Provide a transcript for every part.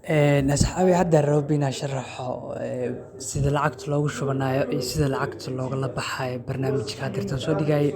Asxaabi hadda rabo inaan sharaxo sida lacagta loogu shubanayo iyo sida lacagta loogala baxayo barnaamijka hadda soo dhigay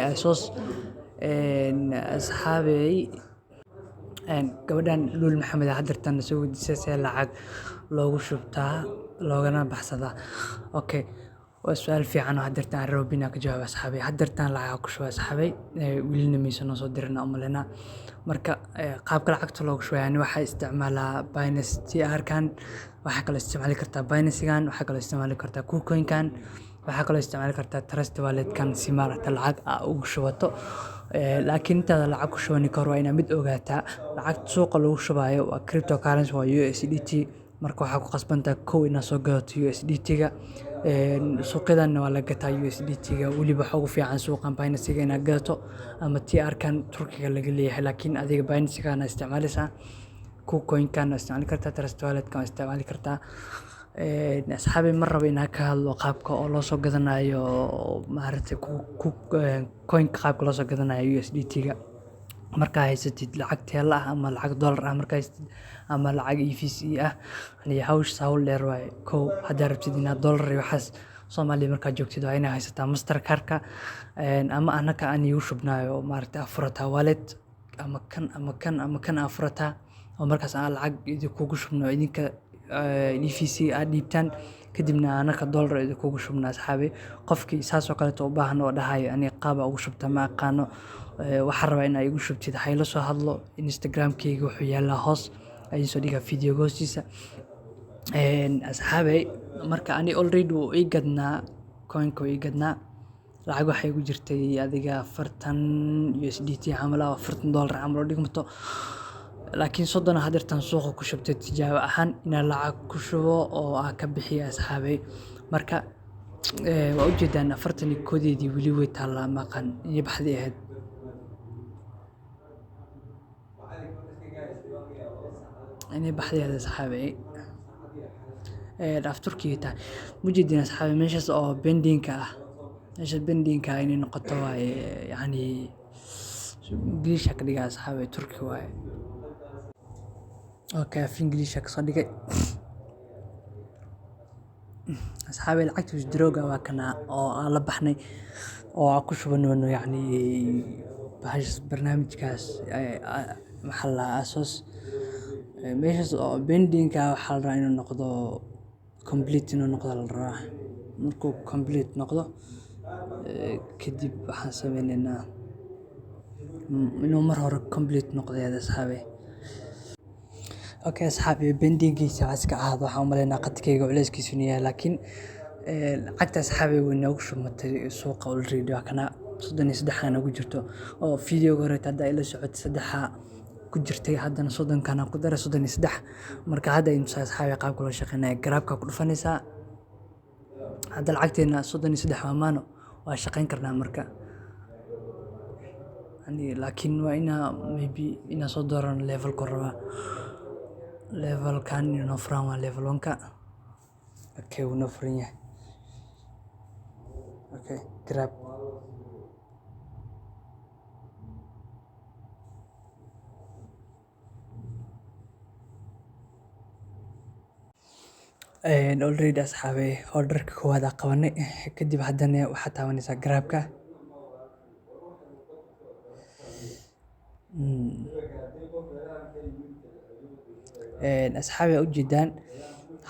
ASOS. Asxaabey, gabadhan Luul Maxamed hadda soo weydiisay see lacag loogu shubtaa loogana baxsadaa. Okay, waa su'aal fiican oo hadda aan rabo inaan ka jawaabo asxaabey. Hadda lacag ku shuba asxaabey, wiilna maysan soo dirin umaleynaa. Marka qaabka lacagta loogu shubayo ani waxaa isticmaalaa Binance TR-kan, waxaa kaloo isticmaali kartaa Binance-gan, waxaa kaloo isticmaali kartaa KuCoin-kan, waxaa kaloo isticmaali kartaa Trust Wallet-kan si maaragta lacag ugu shubato. Laakiin intaada lacag ku shubani ka hor waa inaad mid ogaataa lacagta suuqa lagu shubayo waa cryptocurrency, waa USDT. Marka waxaa ku qasbantaa kow inaad soo gadato USDT-ga. Suuqyadan waa la gataa USDT-ga, weliba waxa ugu fiican suuqan Binance-ga inaad gadato ama TR-kan Turkiga laga leeyahay. Laakiin adiga Binance-ga isticmaalaysaa, KuCoin-kan isticmaali kartaa, Trust Wallet-kan isticmaali kartaa. Asxaabey mar rabo inaan ka hadlo qaabka oo loo soo gadanayo maaragtay coin-ka qaabka loo soo gadanayo USDT-ga. Marka haysatid lacag TL ah ama lacag dollar ah, marka haysatid ama lacag EVC ah, yani hawsh hawl dheer waaye. Kow hadda rabtid inaad dollar iyo waxaas Soomaaliya markaa joogtid waa inaad haysataa Mastercard-ka ama anaka aan igu shubnayo maaragtay afurata wallet ama kan afurata oo markaas aan lacag idinkugu shubno idinka EVC aad dhiibtaan kadibna anaka dollar idinkugu shubnaa. Asxaabey, qofkii saas oo kale u baahan oo dhahayo ani qaab ugu shubta ma aqaano, waxaan rabaa inaad igu shubtid hayla soo hadlo. Instagram-kayga wuxuu yaalaa hoos, ayuu soo dhigaa video hoostiisa. Asxaabey, marka ani already wuu ii gadnaa coin-ka wuu ii gadnaa, lacag waxay igu jirtay adiga 40 USDT camal ah, $40 camal oo dhigmato. Laakiin 30 hadda suuqa ku shubtay tijaabo ahaan inaan lacag ku shubo oo aan ka bixiyo asxaabey. Marka waa ujeedaan 41 weli way taalaa maqan inay baxdi ahayd. Inay baxdi ahayd asxaabey. Af Turkiga taa mujeedin asxaabey meeshaas oo pending-ka ah, meesha pending-ka ah inay noqoto waaye, yani English ka dhigaa asxaabey Turki waaye. Okay, af English ka soo dhigay. Asxaabey, lacagta withdrawga waa kana oo aan la baxnay oo aan ku shubano yani barnaamijkaas maxaa la ASOS. Meeshaas oo pending-ka waxaa la rabaa inuu noqdo complete, inuu noqdo la rabaa. Markuu complete noqdo kadib waxaan sameynaynaa inuu mar hore complete noqdo asxaabey. Okay asxaabey, pending-giisa waa iska ahaado waxaan u maleynaa qadkayga culeyskiisu inuu yahay. Laakiin lacagta asxaabey way noogu shubmatay suuqa already waa kana 33 nagu jirto oo video-ga hore hadda ila socotay 3 ku jirtay, haddana 30 ku daray 33. Marka hadda imisa asxaabey qaabka loo shaqeynayo Grab-ka ku dhufanaysaa. Hadda lacagteena 33 waa maano waa shaqeyn karnaa marka. Laakiin waa inaa maybe inaa soo dooran level-ka rabaa. Level-kan inuu furan waa level 1-ka. Okay, wuu noo furan yahay. Okay, Grab. Already asxaabey order-ka koowaad aan qabanay kadib haddana waxaa taabanaysaa Grab-ka. Asxaabey ujeedaan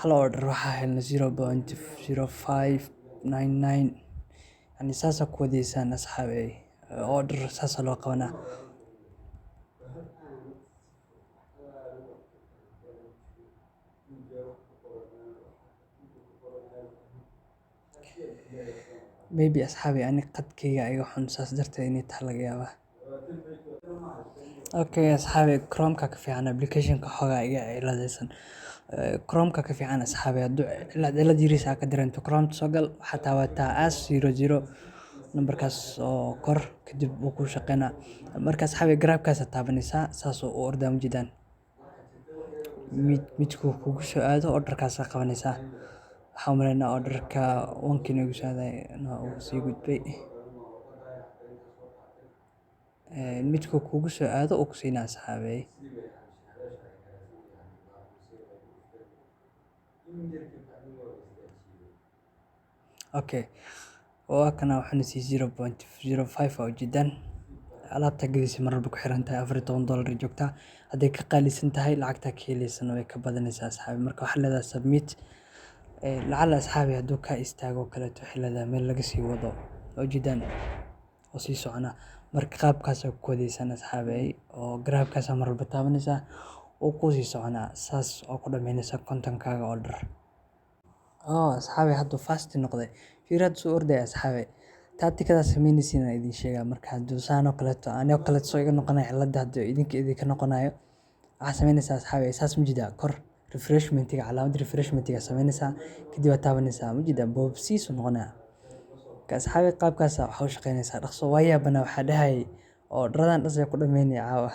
hal order waxaa helnay 0.0599, yani saas ku wadeysaan asxaabey. Order saas loo qabanaa. Maybe asxaabey ani qadkayga iga xun saas darteed inay tahay laga yaabaa. Okay asxaabey, Chrome-ka ka fiican application-ka xogaa iga ciladaysan. Chrome-ka ka fiican asxaabey hadduu cilad yariis ka dareento Chrome soo gal, waxaa taabataa *00 nambarkaas oo kor kadib wuu ku shaqeynaa. Marka asxaabey Grab-kaas taabanaysaa saas oo u ordaa mujeedaan. Midku kugu soo aado order-kaas qabanaysaa. Waxaan u maleynaa order-ka 1-kii nagu soo aaday uu sii gudbay. Midku kugu soo aado oo ku siinaa asxaabey. Okay, waa kana waxaan siiyey 0.05 oo ujeedaan alaabta gadaysa mar walba ku xiran tahay $14 joogtaa. Hadday ka qaalisan tahay lacagta ka helaysana way ka badanaysaa asxaabi. Marka waxaa leedahay submit. Lacala asxaabi hadduu ka istaago kaleeto waxay leedahay meel laga sii wado ujeedaan oo sii socona. Marka qaabkaas ku wadaysan asxaabi oo grabkaas mar walba taabanaysaa oo ku sii socona saas oo ku dhamaynaysa kontonkaaga order. Asxaabi hadduu fast noqday fiirad soo orday asxaabi tactic-ada sameynaysiin idin sheega marka hadduu saano kaleeto anoo kaleeto soo iga noqonayo cilada hadduu idinka noqonayo waxaa sameynaysaa asxaabi saas mujida kor refreshment-iga calaamada refreshment-iga sameynaysaa kadib aad taabanaysaa mujida bob siis noqonaya ka asxaabi qaabkaas waxa u shaqeynaysaa dhaqso waayabana waxa dhahay oo dharadan dhasay ku dhameynaya caawa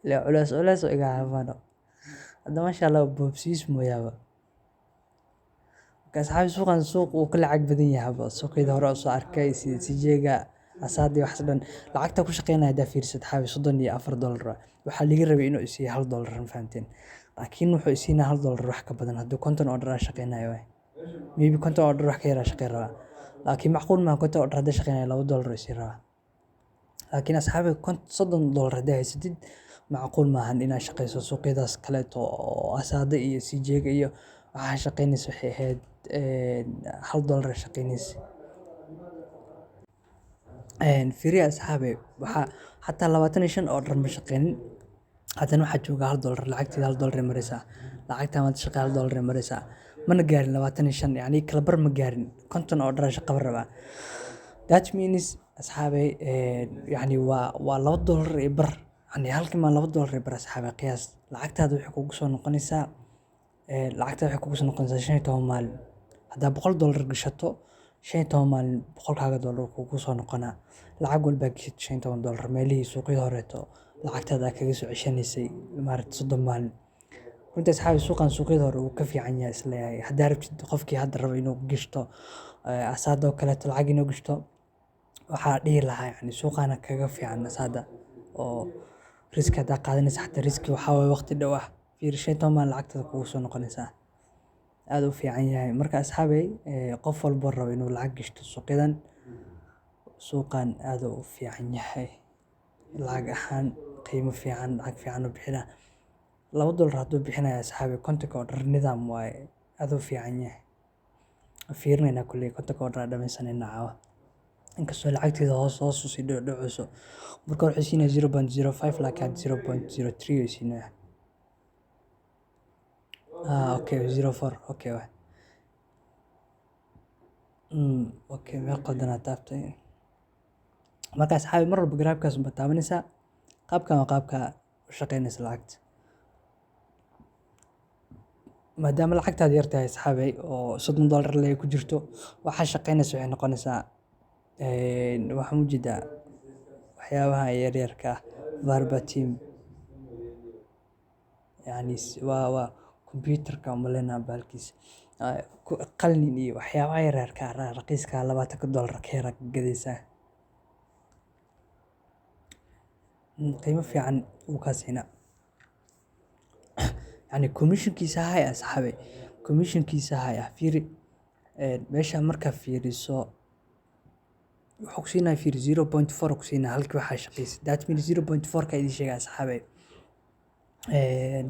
la culays iga caafano hadda masha Allah bob siis mooyaba asxaabi suuqan suuq uu ka lacag badan yahay suuqyada hore soo arkay CJ-ga asaadi wax dhan lacagta ku shaqeynaya da fiirsad xaabi $34 waxa laga rabay inuu isiiyo $1 ma fahanteen laakiin wuxuu isiinaa $1 wax ka badan hadduu konton order shaqeynayo maybe konton order wax ka yara shaqeyn raba laakiin macquul ma konton order hadda shaqeynayo $2 isii raba laakiin asxaabi $30 hadda haysatid macquul maahan inaad shaqeyso suuqyadaas kaleeto oo asaada iyo CJ-ga iyo waxa shaqeynaysa waxay ahayd $1 shaqeynaysa fiiri asxaabi waxa xataa 25 order ma shaqeynin haddana waxaa jooga $1 lacagteeda $1 maraysa lacagta maanta shaqeey $1 maraysa mana gaarin 25 yani kala bar ma gaarin konton order shaqo raba that means asxaabi yani waa $2 bar yani halkii ma $2 bar asxaabi qiyaas lacagtaada waxay kugu soo noqonaysaa lacagta waxay kugu soo noqonaysaa 15 maalin hadda $100 gashato 15 maalin $100 kugu soo noqonaa lacag walba gashat $15 meelihii suuqyada horeeto lacagtaada kaga soo ceshanaysay maaragtay 30 maalin runtii asxaabi suuqan suuqyada hore uu ka fiican yahay isleeyahay hadda rabtid qofkii hadda rabo inuu gashto asaada oo kaleeto lacag inuu gashto waxaa dhihi lahaa yani suuqana kaga fiican asaada oo risk hadda qaadanaysa xataa riski waxaa waye waqti dhow ah fiir 15 maalin lacagtaada kugu soo noqonaysaa aad u fiican yahay marka asxaabi qof walba rabo inuu lacag gashto suuqyadan suuqan aad u fiican yahay lacag ahaan qiimo fiican lacag fiican u bixina $2 hadduu bixinayo asxaabi kontonka order nidaam waaye aad u fiican yahay fiirnayna kulli kontonka order dhamaysanayna caawa inkastoo lacagteeda hoos u sii dhacayso marka wuxuu siinaa 0.05 laakiin 0.03 siinaa okay 04 okay okay meel qaldana taabtay marka asxaabi mar walba grabkaas ma taabanaysaa qaabkan waa qaabka u shaqeynaysa lacagta maadaama lacagtaada yar tahay asxaabi oo $30 leey ku jirto waxa shaqeynaysa waxay noqonaysaa waxa mujida waxyaabaha yaryarka verbatim yani waa computerka malena balkiis qalin iyo waxyaabaha yaryarka raqiiska $20 ka yara gadaysa qiimo fiican uu ka siina yani commissionkiisa hay asxaabi commissionkiisa hay fiiri meesha marka fiiriso wuxuu ku siinaa fiiri 0.4 ku siinaa halkii waxa shaqeysay that means 0.4 ka idin sheega asxaabi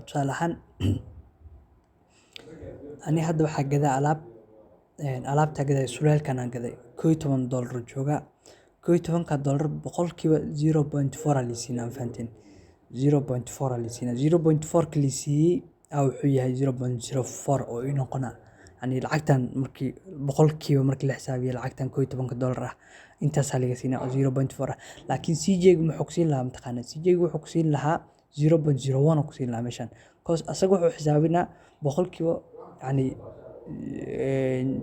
tusaale ahaan ani hadda waxaa gadaa alaabta gaday sulaalkan aan gaday $11 jooga $11 boqolkiiba 0.4 lisiina fahanteen 0.4 lisiina 0.4 ka lisiiyey wuxuu yahay 0.04 oo ii noqona yani lacagtan markii boqolkiiba markii la xisaabiyo lacagtan $11 ah intaas laga siinaa 0.4 laakiin CJ-gu wuxuu ku siin lahaa mataqaana CJ-gu wuxuu ku siin lahaa 0.01 ku siin lahaa meeshan cause asaga wuxuu xisaabinaa boqolkiiba yani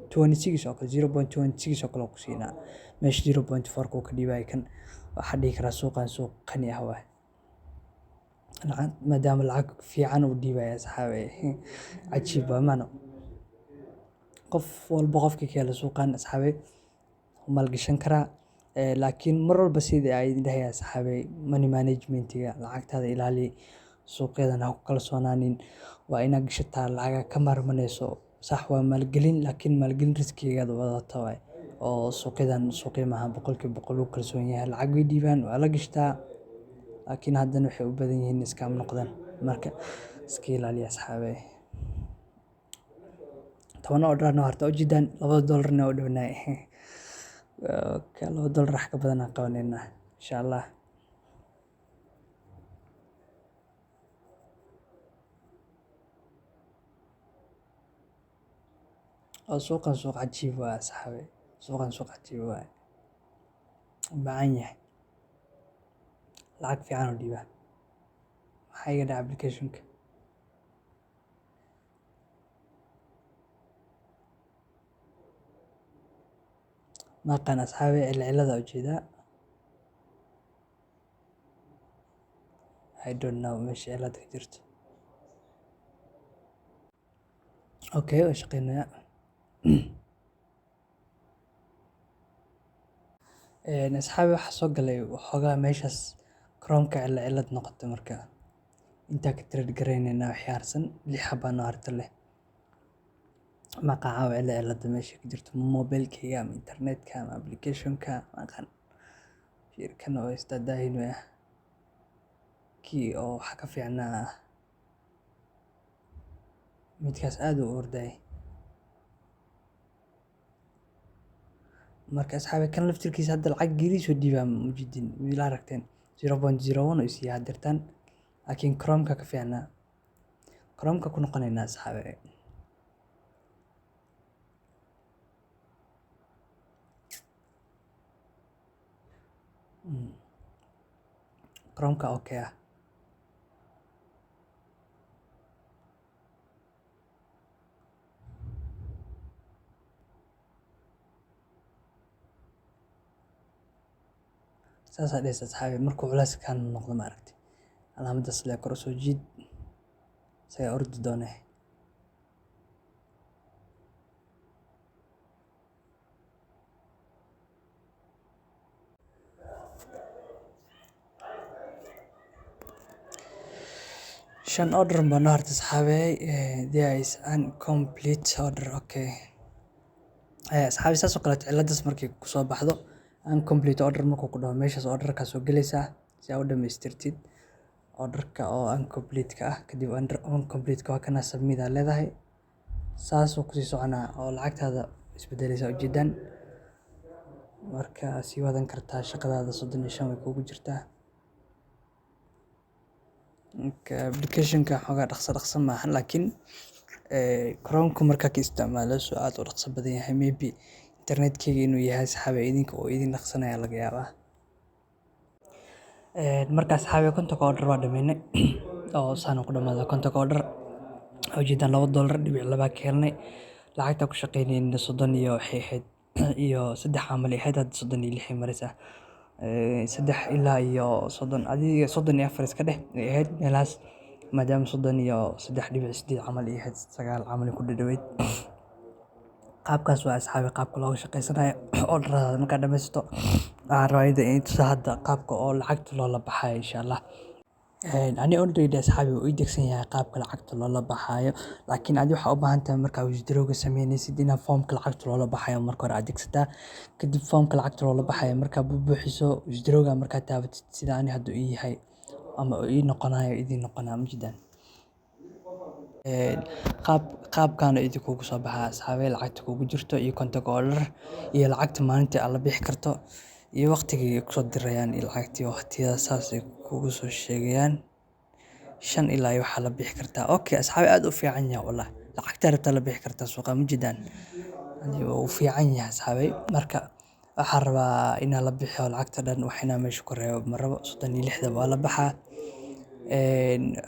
26 oo kale 0.26 oo kale ku siinaa meesha 0.4 ku ka dhibay kan waxa dhihi karaa suuqan suuq qani ah waay maadaama lacag fiican uu dhiibaya asxaabi cajiib waa maano qof walba qofkii ka hela suuqan asxaabi maalgashan karaa laakiin mar walba sidii ay dhahay asxaabi money management-iga lacagtaada ilaali suuqyadan ha ku kalsoonaanin. Waa inaad gashataa lacag ka maarmanayso. Sax waa maalgelin, laakiin maalgelin riskigeeda wadata waaye. Oo suuqyadan suuqyo maaha boqolkiiba boqol lagu kalsoon yahay. Lacag way dhiibaan, waa la gashtaa, laakiin haddana waxay u badan yihiin scam noqdaan. Marka iska ilaaliya asxaabey. 10 order na horta ujeedaan $2 na u dhownaay. $2 wax ka badan aan qabanayna insha Allah. oo suuqan suuq cajiib waa asxaabey. Suuqan suuq cajiib waa. Baahan yahay. Lacag fiican u dhiibaa. Maxaa iga dhacay application-ka? Ma aqaan asxaabey cilada ujeedaa. I don't know meesha cilad ka jirto. Okay, waa shaqeynaya. Asxaabey waxa soo galay waxoogaa meeshaas Chrome-ka cilad noqotay marka. Intaa ka trade garaynayna wax yaarsan 6 xabaa noo harta leh. Ma aqaan cilada meesha ka jirto mobile-kayga ama internet-ka ama application-ka ma aqaan. Fiirkan oo istadahin weya. Kii oo waxa ka fiicnaa midkaas aad u orday. Marka asxaabey kan laftirkiisa hadda lacag gelis oo dhiibaa mujidin wiil aragteen 0.01 is yaa dirtaan, laakiin Chrome-ka ka fiicnaa. Chrome-ka ku noqonayna asxaabey. Chrome-ka okay ah. saas dhis asxaabey markuu culays kan noqdo ma aragtay. Calaamadaas la kor soo jiid say ordi doonay. Shan order baan noo harta asxaabey. There is incomplete order. Okay. Asxaabey saas oo kale ciladaas markay ku soo baxdo incomplete order markuu ku dhaho meeshaas order-ka soo galaysa si aad u dhamaystirtid order-ka oo incomplete-ka ah. Kadib incomplete-ka waa kana submit aad leedahay. Saas oo ku sii soconaa oo lacagtaada isbedelaysa ujeedaan. Marka sii wadan kartaa shaqadaada 35 way kugu jirtaa. Application-ka xogaa dhaqso maahan, laakiin Chrome-ku marka ka isticmaalo soo aad u dhaqso badan yahay. Maybe internet-kayga inuu yahay asxaabey idinka oo idin dhaqsanaya laga yaabaa. Marka asxaabey 50 order waa dhameynay oo saan ku dhamaada 50 order. Ujeedaan $2.2 ka helnay. Lacagta ku shaqeynayna 30 iyo waxay ahayd iyo 3 camal ahayd hadda 36 maraysa. 3 ilaa iyo 30 adiga 34 iska dheh ay ahayd meelahaas maadaama 33.8 camal ahayd 9 camal ku dhadhaweyd. Qaabkaas waa asxaabey qaabka looga shaqeysanayo order-rada marka dhamaysto. Waxaan rabaa in tuso hadda qaabka oo lacagta loola baxayo insha Allah. Ani already asxaabey uu degsan yahay qaabka lacagta loola baxayo, laakiin aad waxa u baahan tahay marka withdrawga sameynaysid inaad formka lacagta loola baxayo marka hore aad degsataa. Kadib formka lacagta loola baxayo marka buuxiso withdrawga marka taabatid sida ani hadda ii yahay ama ii noqonayo idin noqonaa mujidaan. Qaabkan idin kugu soo baxaa asxaabey lacagta kugu jirto iyo 50 order iyo lacagta maalintii aad la bixi karto iyo waqtigii ku soo dirayaan iyo lacagtii waqtiyada saas ay kugu soo sheegayaan 5 ilaa iyo waxa la bixi kartaa. Okay asxaabey aad u fiican yahay wallahi. Lacagta rabta la bixi kartaa suuqa mujidaan. Uu fiican yahay asxaabey. Marka waxaan rabaa inaan la bixiyo lacagta dhan waxina meesha ku reebo marabo 36 waa la baxaa.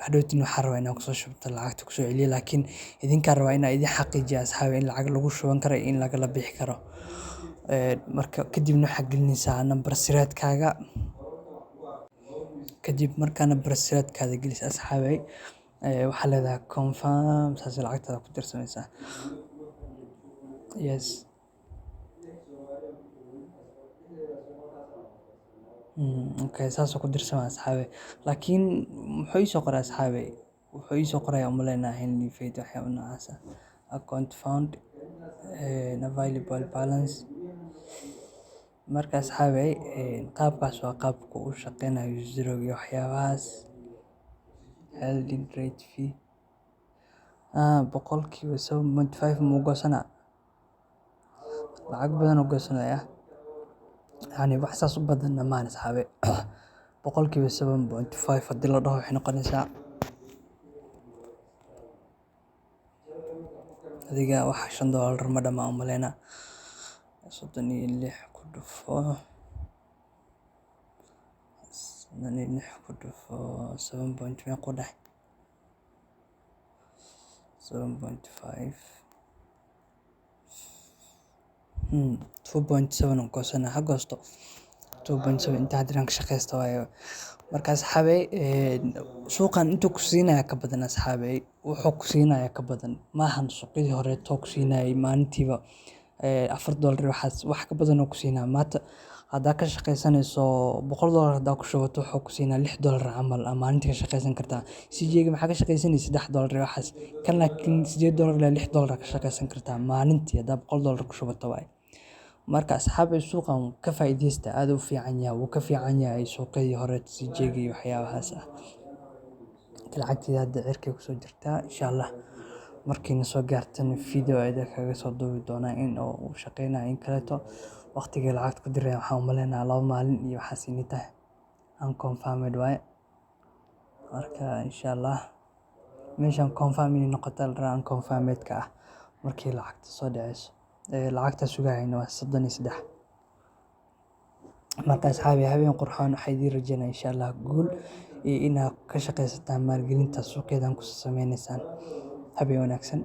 Hadhowtiin waxaan rabaa inaan ku soo shubto lacagta ku soo celiyo, laakiin idinka rabaa inaan idin xaqiijiyo asxaabey in lacag lagu shuban karo in laga la bixi karo. Marka kadibna waxa gelinaysaa number sireedkaaga. Kadib markaa number sireedkaada gelis asxaabey waxa leedahay confirm saas lacagtaada ku dirsanaysa. Yes. Okay, saas ku dirsan asxaabe. Laakiin muxuu ii soo qoray asxaabe? Wuxuu ii soo qoray umaleynaa Henley Faith waxyaabo noocaas ah. Account found, available balance. Marka asxaabe, qaabkaas waa qaabka uu shaqeynayo Zero iyo waxyaabahaas. Holding rate fee. Boqolkiiba 7.5 muu goosanaa. Lacag badan oo goosanaya. Yani wax saas u badan maan asxaabe. Boqolkiiba 7.5 haddii la dhaho waxay noqonaysaa adiga wax $5 ma dhama umaleynaa. 36 ku dhufo 7 point meequu dhahay 7.5 2.7 goosanaa ha goosto 2.7 inta haddii ka shaqeysto waayo. Marka asxaabe, suuqan intuu ku siinaya ka badan asxaabe, wuxuu ku siinaya ka badan maahan suuqyadii hore ku siinayay maalintiiba $4 waxaas wax ka badan oo ku siinaa. Maanta haddaa ka shaqeysanayso $100 haddaa ku shubato wuxuu ku siinaa $6 camal maalintii ka shaqeysan kartaa. CJ-ga maxaa ka shaqeysanaysa $3 waxaas. Kan laakiin $8 ilaa $6 ka shaqeysan kartaa maalintii haddaa $100 ku shubato waaye. Marka asxaabe, suuqan ka faa'iideysta aad u fiican yahay. Wuu ka fiican yahay suuqyadii hore CJ-ga iyo waxyaabahaas ah. Lacagteeda hadda cirkay ku soo jirtaa inshallah. Markiina soo gaartana video ayda kaga soo duubi doonaa in uu shaqeynayo in kaleeto. Waqtigii lacagta ku diray waxaan umaleynaa 2 maalin iyo waxaas inay tahay unconfirmed waaye. Marka inshallah meeshan confirm inay noqoto la rabaa unconfirmed ka ah markii lacagta soo dhaceyso. Lacagta sugayna waa 33. Marka asxaabe, habeen qurxoon waxay idin rajeynaa inshallah guul iyo inaad ka shaqeysataan maalgelinta suuqyadan ku sameynaysaan. Habeen wanaagsan.